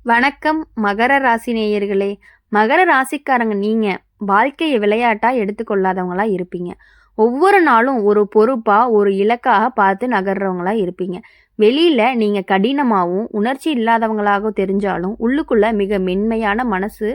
வணக்கம் மகர ராசி நேயர்களே. மகர ராசிக்காரங்க நீங்க வாழ்க்கையை விளையாட்டா எடுத்துக்கொள்ளாதவங்களா இருப்பீங்க. ஒவ்வொரு நாளும் ஒரு பொறுப்பா ஒரு இலக்காக பார்த்து நகர்றவங்களா இருப்பீங்க. வெளியில நீங்க கடினமாகவும் உணர்ச்சி இல்லாதவங்களாக தெரிஞ்சாலும் உள்ளுக்குள்ள மிக மென்மையான மனசு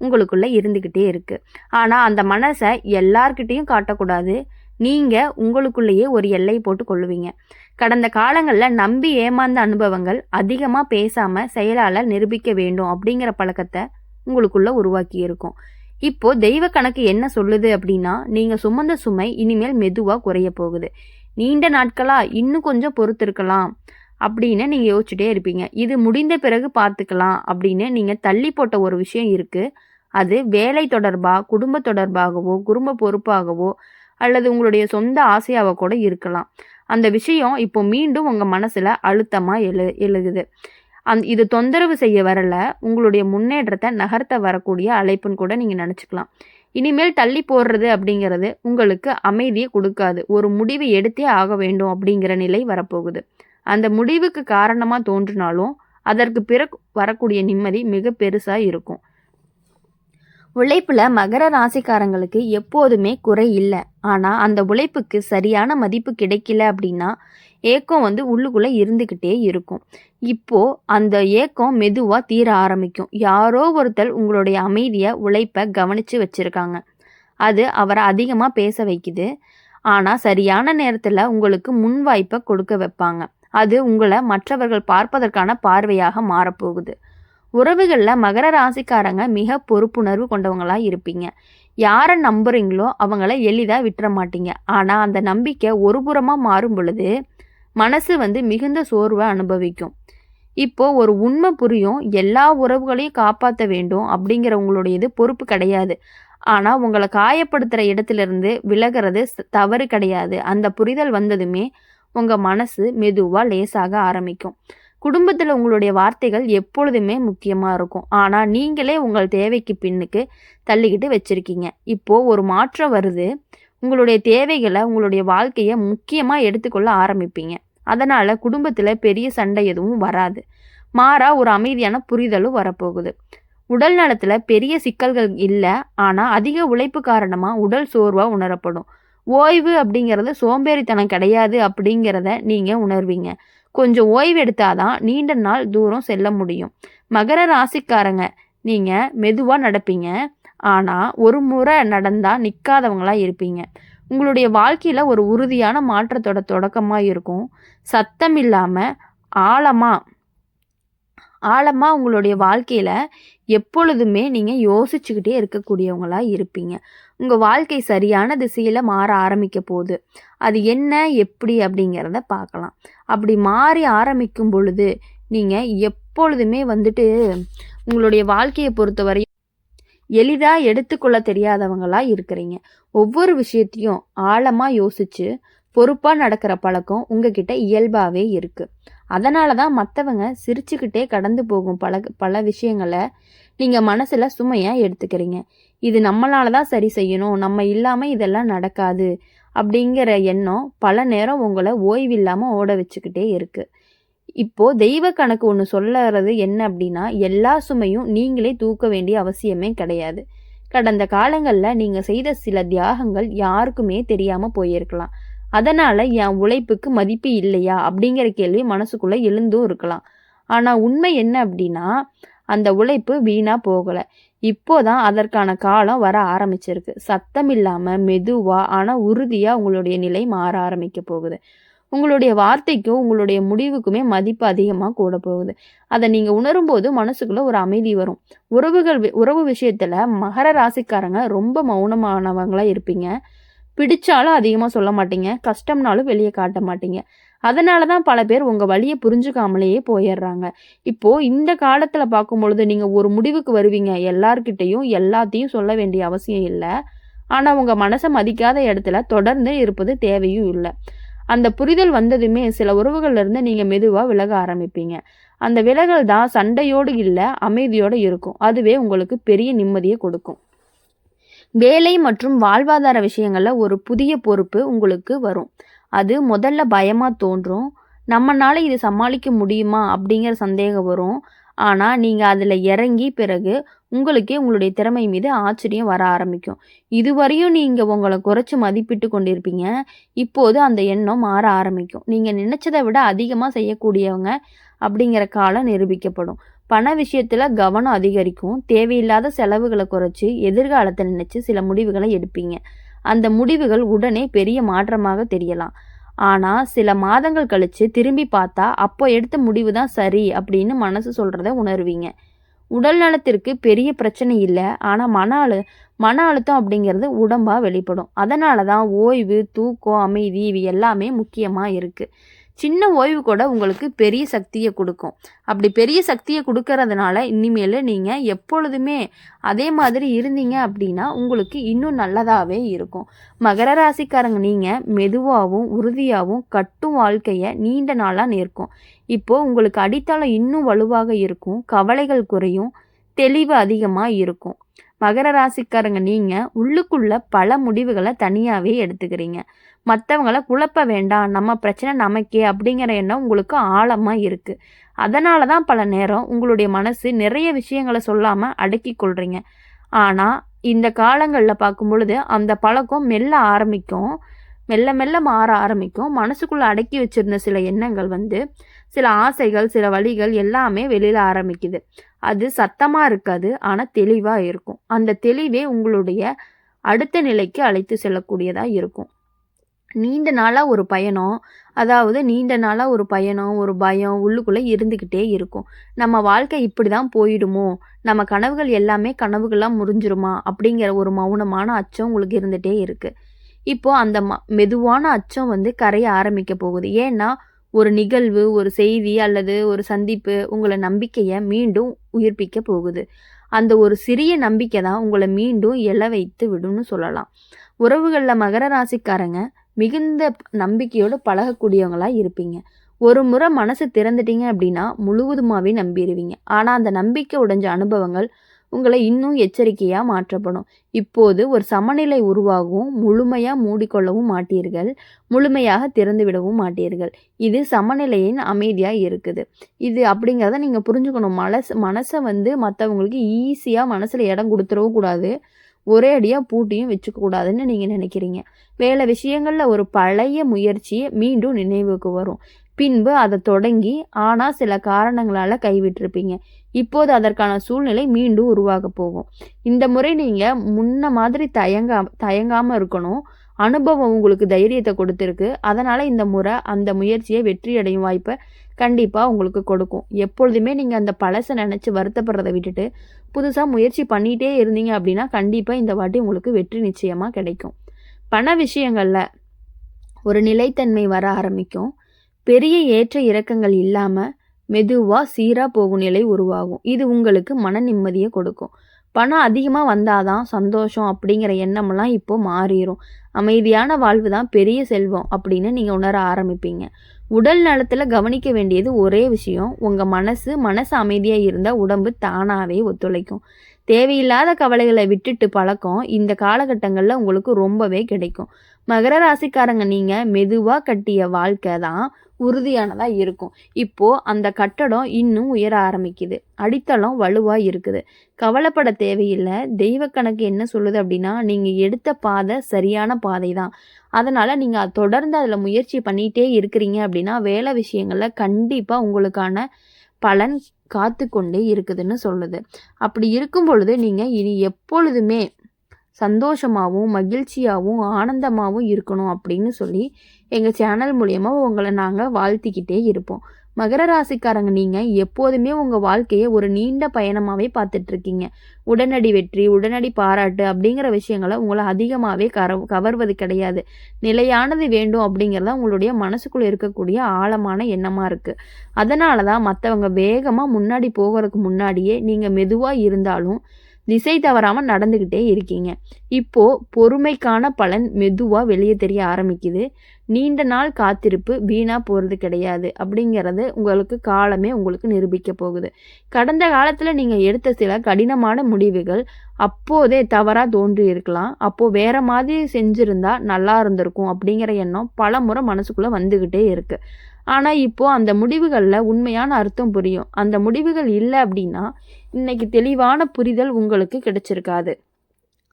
உங்களுக்குள்ள இருந்துக்கிட்டே இருக்கு. ஆனா அந்த மனசை எல்லார்கிட்டையும் காட்டக்கூடாது. நீங்க உங்களுக்குள்ளேயே ஒரு எல்லை போட்டு கொள்ளுவீங்க. கடந்த காலங்களில் நம்பி ஏமாந்த அனுபவங்கள் அதிகமாக பேசாம செயலால நிரூபிக்க வேண்டும் அப்படிங்கிற பழக்கத்தை உங்களுக்குள்ள உருவாக்கி இருக்கும். இப்போ தெய்வ கணக்கு என்ன சொல்லுது அப்படின்னா, நீங்க சுமந்த சுமை இனிமேல் மெதுவா குறைய போகுது. நீண்ட நாட்களா இன்னும் கொஞ்சம் பொறுத்திருக்கலாம் அப்படின்னு நீங்க யோசிச்சுட்டே இருப்பீங்க. இது முடிந்த பிறகு பார்த்துக்கலாம் அப்படின்னு நீங்க தள்ளி போட்ட ஒரு விஷயம் இருக்கு. அது வேலை தொடர்பா, குடும்ப தொடர்பாகவோ, குடும்ப பொறுப்பாகவோ அல்லது உங்களுடைய சொந்த ஆசையாக கூட இருக்கலாம். அந்த விஷயம் இப்போ மீண்டும் உங்கள் மனசில் அழுத்தமாக எழுகுது. இது தொந்தரவு செய்ய வரல, உங்களுடைய முன்னேற்றத்தை நகர்த்த வரக்கூடிய அழைப்புன்னு கூட நீங்கள் நினச்சிக்கலாம். இனிமேல் தள்ளி போடுறது அப்படிங்கிறது உங்களுக்கு அமைதியை கொடுக்காது. ஒரு முடிவு எடுத்தே ஆக வேண்டும் அப்படிங்கிற நிலை வரப்போகுது. அந்த முடிவுக்கு காரணமாக தோன்றினாலும் அதற்கு பிறகு வரக்கூடிய நிம்மதி மிக பெருசாக இருக்கும். உழைப்புல மகர ராசிக்காரங்களுக்கு எப்போதுமே குறை இல்லை. ஆனால் அந்த உழைப்புக்கு சரியான மதிப்பு கிடைக்கல அப்படின்னா ஏக்கம் உள்ளுக்குள்ளே இருந்துக்கிட்டே இருக்கும். இப்போ அந்த ஏக்கம் மெதுவாக தீர ஆரம்பிக்கும். யாரோ ஒருத்தர் உங்களுடைய அமைதியை உழைப்பை கவனித்து வச்சுருக்காங்க. அது அவரை அதிகமாக பேச வைக்குது. ஆனால் சரியான நேரத்தில் உங்களுக்கு முன் வாய்ப்பை கொடுக்க வைப்பாங்க. அது உங்களை மற்றவர்கள் பார்ப்பதற்கான பார்வையாக மாறப்போகுது. உறவுகளில் மகர ராசிக்காரங்க மிக பொறுப்புணர்வு கொண்டவங்களாக இருப்பீங்க. யாரை நம்புறீங்களோ அவங்கள எளிதாக விட்டுற மாட்டீங்க. ஆனால் அந்த நம்பிக்கை ஒரு புறமாக மாறும் பொழுது மனசு மிகுந்த சோர்வை அனுபவிக்கும். இப்போ ஒரு உண்மை புரியும், எல்லா உறவுகளையும் காப்பாற்ற வேண்டும் அப்படிங்கிற உங்களுடையது பொறுப்பு கிடையாது. ஆனால் உங்களை காயப்படுத்துகிற இடத்துலேருந்து விலகிறது தவறு கிடையாது. அந்த புரிதல் வந்ததுமே உங்கள் மனசு மெதுவாக லேசாக ஆரம்பிக்கும். குடும்பத்தில் உங்களுடைய வார்த்தைகள் எப்பொழுதுமே முக்கியமாக இருக்கும். ஆனால் நீங்களே உங்கள் தேவைக்கு பின்னுக்கு தள்ளிக்கிட்டு வச்சுருக்கீங்க. இப்போது ஒரு மாற்றம் வருது. உங்களுடைய தேவைகளை உங்களுடைய வாழ்க்கையை முக்கியமாக எடுத்துக்கொள்ள ஆரம்பிப்பீங்க. அதனால் குடும்பத்தில் பெரிய சண்டை எதுவும் வராது. மாறா ஒரு அமைதியான புரிதலும் வரப்போகுது. உடல் நலத்தில் பெரிய சிக்கல்கள் இல்லை. ஆனால் அதிக உழைப்பு காரணமாக உடல் சோர்வாக உணரப்படும். ஓய்வு அப்படிங்கிறது சோம்பேறித்தனம் கிடையாது அப்படிங்கிறத நீங்கள் உணர்வீங்க. கொஞ்சம் ஓய்வு எடுத்தாதான் நீண்ட நாள் தூரம் செல்ல முடியும். மகர ராசிக்காரங்க நீங்கள் மெதுவாக நடப்பீங்க. ஆனால் ஒரு முறை நடந்தால் நிற்காதவங்களா இருப்பீங்க. உங்களுடைய வாழ்க்கையில் ஒரு உறுதியான மாற்றத்தோட தொடக்கமாக இருக்கும். சத்தம் இல்லாமல் ஆழமாக உங்களுடைய வாழ்க்கையில் எப்பொழுதுமே நீங்கள் யோசிச்சுக்கிட்டே இருக்கக்கூடியவங்களா இருப்பீங்க. உங்கள் வாழ்க்கை சரியான திசையில் மாற ஆரம்பிக்க போகுது. அது என்ன எப்படி அப்படிங்கிறத பார்க்கலாம். அப்படி மாறி ஆரம்பிக்கும் பொழுது நீங்கள் எப்பொழுதுமே உங்களுடைய வாழ்க்கையை பொறுத்தவரை எளிதாக எடுத்துக்கொள்ள தெரியாதவங்களா இருக்கிறீங்க. ஒவ்வொரு விஷயத்தையும் ஆழமாக யோசித்து பொறுப்பாக நடக்கிற பழக்கம் உங்ககிட்ட இயல்பாகவே இருக்குது. அதனால தான் மற்றவங்க சிரிச்சுக்கிட்டே கடந்து போகும் பல விஷயங்களை நீங்கள் மனசில் சுமையாக எடுத்துக்கிறீங்க. இது நம்மளால தான் சரி செய்யணும், நம்ம இல்லாமல் இதெல்லாம் நடக்காது அப்படிங்கிற எண்ணம் பல நேரம் உங்களை ஓய்வில்லாமல் ஓட வச்சுக்கிட்டே இருக்குது. இப்போது தெய்வ கணக்கு ஒன்று சொல்லுறது என்ன அப்படின்னா, எல்லா சுமையும் நீங்களே தூக்க வேண்டிய அவசியமே கிடையாது. கடந்த காலங்களில் நீங்கள் செய்த சில தியாகங்கள் யாருக்குமே தெரியாமல் போயிருக்கலாம். அதனால் என் உழைப்புக்கு மதிப்பு இல்லையா அப்படிங்கிற கேள்வி மனசுக்குள்ளே எழுந்தும் இருக்கலாம். ஆனால் உண்மை என்ன அப்படின்னா, அந்த உழைப்பு வீணாக போகலை. இப்போதான் அதற்கான காலம் வர ஆரம்பிச்சிருக்கு. சத்தம் இல்லாமல் மெதுவாக ஆனால் உறுதியாக உங்களுடைய நிலை மாற ஆரம்பிக்க போகுது. உங்களுடைய வார்த்தைக்கும் உங்களுடைய முடிவுக்குமே மதிப்பு அதிகமாக கூட போகுது. அதை நீங்கள் உணரும்போது மனசுக்குள்ளே ஒரு அமைதி வரும். உறவு விஷயத்தில் மகர ராசிக்காரங்க ரொம்ப மௌனமானவங்களாக இருப்பீங்க. பிடிச்சாலும் அதிகமாக சொல்ல மாட்டீங்க, கஷ்டம்னாலும் வெளியே காட்ட மாட்டீங்க. அதனால தான் பல பேர் உங்கள் வழியை புரிஞ்சுக்காமலேயே போயிடுறாங்க. இப்போது இந்த காலத்தில் பார்க்கும் பொழுது நீங்கள் ஒரு முடிவுக்கு வருவீங்க. எல்லார்கிட்டையும் எல்லாத்தையும் சொல்ல வேண்டிய அவசியம் இல்லை. ஆனால் உங்கள் மனசை மதிக்காத இடத்துல தொடர்ந்து இருப்பது தேவையும் இல்லை. அந்த புரிதல் வந்ததுமே சில உறவுகள்லேருந்து நீங்கள் மெதுவாக விலக ஆரம்பிப்பீங்க. அந்த விலகல் தான் சண்டையோடு இல்லை, அமைதியோடு இருக்கும். அதுவே உங்களுக்கு பெரிய நிம்மதியை கொடுக்கும். வேலை மற்றும் வாழ்வாதார விஷயங்களில் ஒரு புதிய பொறுப்பு உங்களுக்கு வரும். அது முதல்ல பயமாக தோன்றும். நம்மனால இது சமாளிக்க முடியுமா அப்படிங்கிற சந்தேகம் வரும். ஆனா, நீங்க அதுல இறங்கி பிறகு உங்களுக்கே உங்களுடைய திறமை மீது ஆச்சரியம் வர ஆரம்பிக்கும். இதுவரையும் நீங்க உங்கள குறைச்சு மதிப்பிட்டு கொண்டிருப்பீங்க. இப்போது அந்த எண்ணம் மாற ஆரம்பிக்கும். நீங்க நினைச்சத விட அதிகமா செய்யக்கூடியவங்க அப்படிங்கிற காலம் நிரூபிக்கப்படும். பண விஷயத்துல கவனம் அதிகரிக்கும். தேவையில்லாத செலவுகள குறைச்சு, எதிர்காலத்த நினைச்சு சில முடிவுகள எடுப்பீங்க. அந்த முடிவுகள் உடனே பெரிய மாற்றமாக தெரியலாம். ஆனா, சில மாதங்கள் கழிச்சு திரும்பி பார்த்தா, அப்போ எடுத்த முடிவு தான் சரி அப்படின்னு மனசு சொல்றத உணருவீங்க. உடல் நலத்திற்கு பெரிய பிரச்சனை இல்ல. ஆனா, மன அழுத்தம் அப்படிங்கிறது உடம்பா வெளிப்படும். அதனால தான் ஓய்வு, தூக்கம், அமைதி இவை எல்லாமே முக்கியமா இருக்கு. சின்ன ஓய்வு கூட உங்களுக்கு பெரிய சக்திய குடுக்கும். அப்படி பெரிய சக்திய குடுக்கறதுனால, இனிமேலு நீங்க எப்பொழுதுமே அதே மாதிரி இருந்தீங்க அப்படின்னா, உங்களுக்கு இன்னும் நல்லதாவே இருக்கும். மகர ராசிக்காரங்க நீங்க மெதுவாவும், உறுதியாவும் கட்டும் வாழ்க்கைய நீண்ட நாளா நேர்க்கும். இப்போ உங்களுக்கு அடித்தளம் இன்னும் வலுவாக இருக்கும். கவலைகள் குறையும். தெளிவு அதிகமா இருக்கும். மகர ராசிக்காரங்க நீங்க உள்ளுக்குள்ள பல முடிவுகள தனியாவே எடுத்துக்கிறீங்க. மத்தவங்கள குழப்ப வேண்டாம். நம்ம பிரச்சனை நமக்கே அப்படிங்கிற எண்ணம் உங்களுக்கு ஆழமா இருக்கு. அதனால தான் பல நேரம் உங்களுடைய மனசு நிறைய விஷயங்கள சொல்லாம அடக்கிக் கொள்றீங்க. ஆனா, இந்த காலங்கள்ல பார்க்கும் பொழுது அந்த பழக்கம் மெல்ல ஆரம்பிக்கும். மெல்ல மெல்ல மாற ஆரம்பிக்கும். மனசுக்குள்ள அடக்கி வச்சிருந்த சில எண்ணங்கள் சில ஆசைகள், சில வலிகள் எல்லாமே வெளியில ஆரம்பிக்குது. அது சத்தமா இருக்காது. ஆனா தெளிவா இருக்கும். அந்த தெளிவே உங்களுடைய அடுத்த நிலைக்கு அழைத்து செல்லக்கூடியதா இருக்கும். நீண்ட நாளா ஒரு பயணம், நீண்ட நாளா ஒரு பயணம், ஒரு பயம் உள்ளுக்குள்ள இருந்துகிட்டே இருக்கும். நம்ம வாழ்க்கை இப்படிதான் போயிடுமோ? நம்ம கனவுகள் எல்லாமே கனவுகளா முறிஞ்சிருமா? அப்படிங்கிற ஒரு மௌனமான அச்சம் உங்களுக்கு இருந்துட்டே இருக்கு. இப்போ அந்த மெதுவான அச்சம் கரைய ஆரம்பிக்க போகுது. ஏன்னா, ஒரு நிகழ்வு, ஒரு செய்தி அல்லது ஒரு சந்திப்பு உங்கள நம்பிக்கைய மீண்டும் உயிர்ப்பிக்க போகுது. அந்த ஒரு சிறிய நம்பிக்கை தான் உங்கள மீண்டும் எழ வைத்து விடும்னு சொல்லலாம். உறவுகள்ல மகர ராசிக்காரங்க மிகுந்த நம்பிக்கையோடு பழகக்கூடியவங்களா இருப்பீங்க. ஒரு முறை மனசு திறந்துட்டீங்க அப்படின்னா முழுவதுமாவே நம்பிருவீங்க. ஆனா அந்த நம்பிக்கை உடைஞ்ச அனுபவங்கள் உங்களை இன்னும் எச்சரிக்கையா மாற்றப்படும். இப்போது ஒரு சமநிலை உருவாகும். முழுமையா மூடிக்கொள்ளவும் மாட்டீர்கள். முழுமையாக திறந்து விடவும் மாட்டீர்கள். இது சமநிலையின் அமைதியா இருக்குது. இது அப்படிங்கிறத நீங்க புரிஞ்சுக்கணும். மனசை மற்றவங்களுக்கு ஈஸியா மனசுல இடம் கொடுத்துடவும் கூடாது. ஒரே அடியா பூட்டியும் வச்சுக்க கூடாதுன்னு நீங்க நினைக்கிறீங்க. வேலை விஷயங்கள்ல ஒரு பழைய முயற்சி மீண்டும் நினைவுக்கு வரும். பின்பு அதை தொடங்கி ஆனா சில காரணங்களால கைவிட்டிருப்பீங்க. இப்போது அதற்கான சூழ்நிலை மீண்டும் உருவாக போகும். இந்த முறை நீங்க முன்ன மாதிரி தயங்காம இருக்கணும். அனுபவம் உங்களுக்கு தைரியத்தை கொடுத்துருக்கு. அதனால இந்த முறை அந்த முயற்சியை வெற்றி அடையும் வாய்ப்பை கண்டிப்பா உங்களுக்கு கொடுக்கும். எப்பொழுதுமே நீங்க அந்த பழசை நினைச்சு வருத்தப்படுறதை விட்டுட்டு புதுசா முயற்சி பண்ணிட்டே இருந்தீங்க அப்படின்னா கண்டிப்பா இந்த வாட்டி உங்களுக்கு வெற்றி நிச்சயமா கிடைக்கும். பண விஷயங்கள்ல ஒரு நிலைத்தன்மை வர ஆரம்பிக்கும். பெரிய ஏற்ற இறக்கங்கள் இல்லாம மெதுவா சீரா போகும் நிலை உருவாகும். இது உங்களுக்கு மன நிம்மதியை கொடுக்கும். பணம் அதிகமா வந்தாதான் சந்தோஷம் அப்படிங்கிற எண்ணமெல்லாம் இப்போ மாறிடும். அமைதியான வாழ்வு தான் பெரிய செல்வம் அப்படின்னு நீங்க உணர ஆரம்பிப்பீங்க. உடல் நலத்துல கவனிக்க வேண்டியது ஒரே விஷயம். உங்க மனசு அமைதியா இருந்தா உடம்பு தானாவே ஒத்துழைக்கும். தேவையில்லாத கவலைகளை விட்டுட்டு பழக்கம் இந்த காலகட்டங்கள்ல உங்களுக்கு ரொம்பவே கிடைக்கும். மகர ராசிக்காரங்க நீங்க மெதுவா கட்டிய வாழ்க்கை தான் உறுதியானதா இருக்கும். இப்போ அந்த கட்டடம் இன்னும் உயர ஆரம்பிக்குது. அடித்தளம் வலுவா இருக்குது. கவலைப்பட தேவையில்லை. தெய்வ கணக்கு என்ன சொல்லுது அப்படின்னா, நீங்க எடுத்த பாதை சரியான பாதை தான். அதனால நீங்க தொடர்ந்து அதுல முயற்சி பண்ணிட்டே இருக்கிறீங்க அப்படின்னா வேலை விஷயங்கள்ல கண்டிப்பா உங்களுக்கான பலன் காத்து கொண்டே இருக்குதுன்னு சொல்லுது. அப்படி இருக்கும் பொழுது நீங்க இனி எப்பொழுதுமே சந்தோஷமாகவும் மகிழ்ச்சியாகவும் ஆனந்தமாகவும் இருக்கணும் அப்படின்னு சொல்லி எங்கள் சேனல் மூலயமா உங்களை நாங்கள் வாழ்த்திக்கிட்டே இருப்போம். மகர ராசிக்காரங்க நீங்கள் எப்போதுமே உங்கள் வாழ்க்கையை ஒரு நீண்ட பயணமாகவே பார்த்துட்ருக்கீங்க. உடனடி வெற்றி, உடனடி பாராட்டு அப்படிங்கிற விஷயங்களை உங்களை அதிகமாகவே கவர்வது கிடையாது. நிலையானது வேண்டும் அப்படிங்கிறத உங்களுடைய மனசுக்குள்ளே இருக்கக்கூடிய ஆழமான எண்ணமாக இருக்குது. அதனால தான் மற்றவங்க வேகமாக முன்னாடி போகிறதுக்கு முன்னாடியே நீங்கள் மெதுவாக இருந்தாலும் திசை தவறாமல் நடந்துக்கிட்டே இருக்கீங்க. இப்போ பொறுமைக்கான பலன் மெதுவாக வெளியே தெரிய ஆரம்பிக்குது. நீண்ட நாள் காத்திருப்பு வீணாக போகிறது கிடையாது அப்படிங்கிறது காலமே உங்களுக்கு நிரூபிக்க போகுது. கடந்த காலத்தில் நீங்கள் எடுத்த சில கடினமான முடிவுகள் அப்போதே தவறாக தோன்றி இருக்கலாம். அப்போது வேற மாதிரி செஞ்சுருந்தா நல்லா இருந்திருக்கும் அப்படிங்கிற எண்ணம் பல முறை மனசுக்குள்ளே வந்துக்கிட்டே இருக்குது. ஆனால் இப்போது அந்த முடிவுகளில் உண்மையான அர்த்தம் புரியும். அந்த முடிவுகள் இல்லை அப்படின்னா இன்னைக்கு தெளிவான புரிதல் உங்களுக்கு கிடைச்சிருக்காது.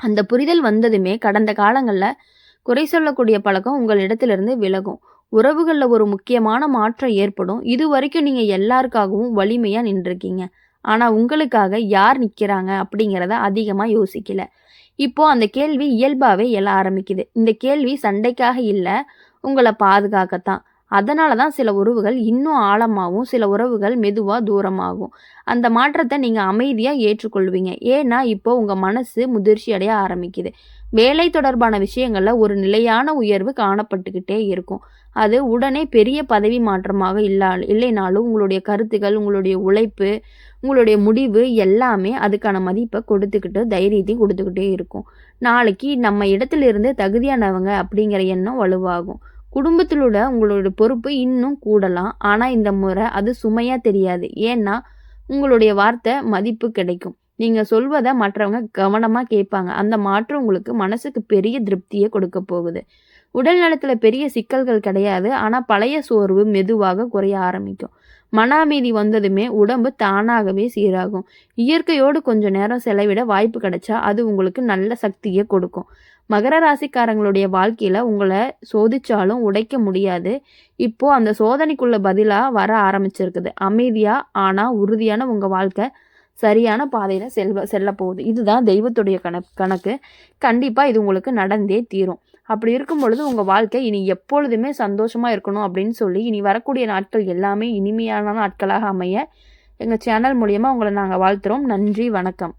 அந்த புரிதல் வந்ததுமே கடந்த காலங்களில் குறை சொல்லக்கூடிய பழக்கம் உங்களிடத்திலிருந்து விலகும். உறவுகளில் ஒரு முக்கியமான மாற்றம் ஏற்படும். இது வரைக்கும் நீங்கள் எல்லாருக்காகவும் வலிமையாக நின்றுருக்கீங்க. ஆனால் உங்களுக்காக யார் நிற்கிறாங்க அப்படிங்கிறத அதிகமாக யோசிக்கல. இப்போ அந்த கேள்வி இயல்பாகவே எழ ஆரம்பிக்குது. இந்த கேள்வி சண்டைக்காக இல்லை, உங்களை பாதுகாக்கத்தான். அதனால தான் சில உறவுகள் இன்னும் ஆழமாகவும் சில உறவுகள் மெதுவாக தூரமாகும். அந்த மாற்றத்தை நீங்கள் அமைதியாக ஏற்றுக்கொள்வீங்க. ஏன்னா இப்போ உங்கள் மனசு முதிர்ச்சி அடைய ஆரம்பிக்குது. வேலை தொடர்பான விஷயங்களில் ஒரு நிலையான உயர்வு காணப்பட்டுக்கிட்டே இருக்கும். அது உடனே பெரிய பதவி மாற்றமாக இல்லைனாலும் உங்களுடைய கருத்துக்கள், உங்களுடைய உழைப்பு, உங்களுடைய முடிவு எல்லாமே அதுக்கான மதிப்பை கொடுத்துக்கிட்டு தைரியத்தையும் கொடுத்துக்கிட்டே இருக்கும். நாளைக்கு நம்ம இடத்துலேருந்து தகுதியானவங்க அப்படிங்கிற எண்ணம் வலுவாகும். குடும்பத்திலோட உங்களோட பொறுப்பு இன்னும் கூடலாம். ஆனால் இந்த முறை அது சுமையாக தெரியாது. ஏன்னா உங்களுடைய வார்த்தை மதிப்பு கிடைக்கும். நீங்கள் சொல்வதை மற்றவங்க கவனமாக கேட்பாங்க. அந்த மாற்றம் உங்களுக்கு மனசுக்கு பெரிய திருப்தியை கொடுக்க போகுது. உடல் நலத்தில் பெரிய சிக்கல்கள் கிடையாது. ஆனால் பழைய சோர்வு மெதுவாக குறைய ஆரம்பிக்கும். மன அமைதி வந்ததுமே உடம்பு தானாகவே சீராகும். இயற்கையோடு கொஞ்சம் நேரம் செலவிட வாய்ப்பு கிடைச்சா அது உங்களுக்கு நல்ல சக்தியை கொடுக்கும். மகர ராசிக்காரங்களுடைய வாழ்க்கையில் உங்களை சோதிச்சாலும் உடைக்க முடியாது. இப்போது அந்த சோதனைக்குள்ள பதிலாக வர ஆரம்பிச்சிருக்குது. அமைதியாக ஆனால் உறுதியான உங்கள் வாழ்க்கை சரியான பாதையில் செல்ல போகுது. இதுதான் தெய்வத்துடைய கணக்கு. கண்டிப்பாக இது உங்களுக்கு நடந்தே தீரும். அப்படி இருக்கும் பொழுது உங்கள் வாழ்க்கை இனி எப்பொழுதுமே சந்தோஷமாக இருக்கணும் அப்படின்னு சொல்லி இனி வரக்கூடிய நாட்கள் எல்லாமே இனிமையான நாட்களாக அமைய எங்கள் சேனல் மூலியமாக உங்களை நாங்கள் வாழ்த்துறோம். நன்றி, வணக்கம்.